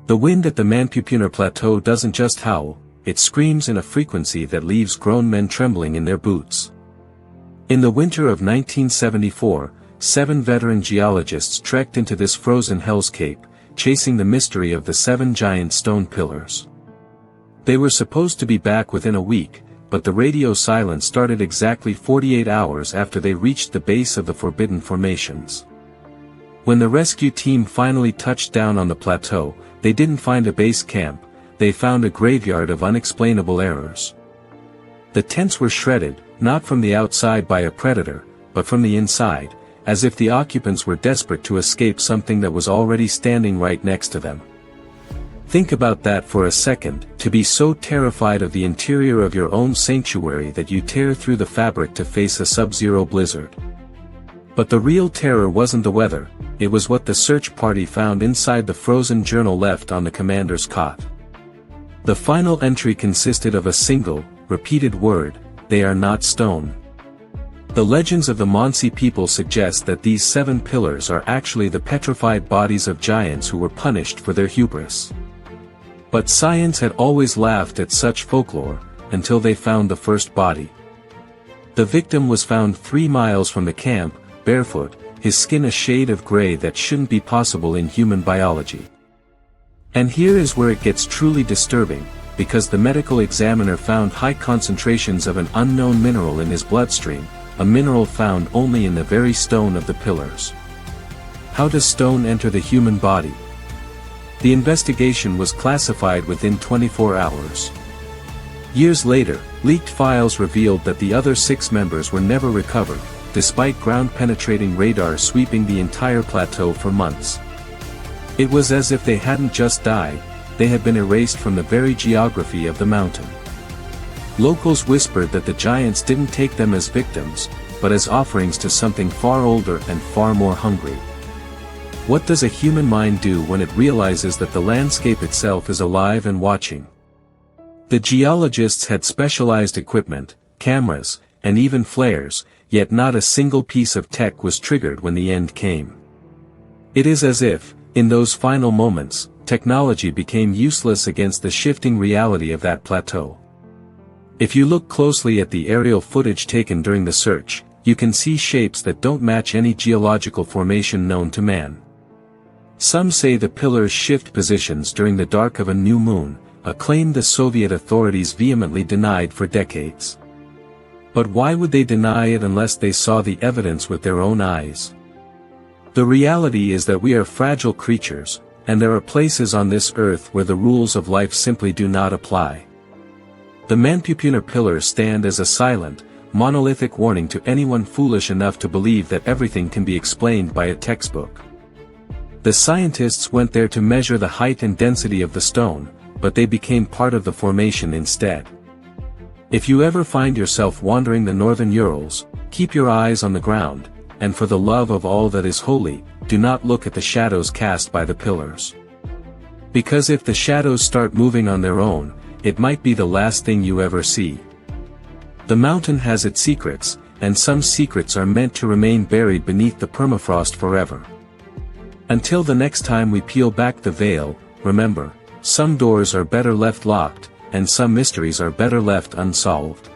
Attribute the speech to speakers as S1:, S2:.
S1: The wind at the Manpupuner Plateau doesn't just howl, it screams in a frequency that leaves grown men trembling in their boots. In the winter of 1974, 7 veteran geologists trekked into this frozen hellscape, chasing the mystery of the 7 giant stone pillars. They were supposed to be back within a week, but the radio silence started exactly 48 hours after they reached the base of the forbidden formations. When the rescue team finally touched down on the plateau, they didn't find a base camp, they found a graveyard of unexplainable errors. The tents were shredded, not from the outside by a predator, but from the inside, as if the occupants were desperate to escape something that was already standing right next to them. Think about that for a second, to be so terrified of the interior of your own sanctuary that you tear through the fabric to face a sub-zero blizzard. But the real terror wasn't the weather, it was what the search party found inside the frozen journal left on the commander's cot. The final entry consisted of a single, repeated word: "They are not stone." The legends of the Mansi people suggest that these 7 pillars are actually the petrified bodies of giants who were punished for their hubris. But science had always laughed at such folklore, until they found the first body. The victim was found 3 miles from the camp, barefoot, his skin a shade of gray that shouldn't be possible in human biology. And here is where it gets truly disturbing, because the medical examiner found high concentrations of an unknown mineral in his bloodstream, a mineral found only in the very stone of the pillars. How does stone enter the human body? The investigation was classified within 24 hours. Years later, leaked files revealed that the other 6 members were never recovered, despite ground-penetrating radar sweeping the entire plateau for months. It was as if they hadn't just died, they had been erased from the very geography of the mountain. Locals whispered that the giants didn't take them as victims, but as offerings to something far older and far more hungry. What does a human mind do when it realizes that the landscape itself is alive and watching? The geologists had specialized equipment, cameras, and even flares, yet not a single piece of tech was triggered when the end came. It is as if, in those final moments, technology became useless against the shifting reality of that plateau. If you look closely at the aerial footage taken during the search, you can see shapes that don't match any geological formation known to man. Some say the pillars shift positions during the dark of a new moon, a claim the Soviet authorities vehemently denied for decades. But why would they deny it unless they saw the evidence with their own eyes? The reality is that we are fragile creatures, and there are places on this earth where the rules of life simply do not apply. The Manpupuner pillars stand as a silent, monolithic warning to anyone foolish enough to believe that everything can be explained by a textbook. The scientists went there to measure the height and density of the stone, but they became part of the formation instead. If you ever find yourself wandering the northern Urals, keep your eyes on the ground, and for the love of all that is holy, do not look at the shadows cast by the pillars. Because if the shadows start moving on their own, it might be the last thing you ever see. The mountain has its secrets, and some secrets are meant to remain buried beneath the permafrost forever. Until the next time we peel back the veil, remember, some doors are better left locked, and some mysteries are better left unsolved.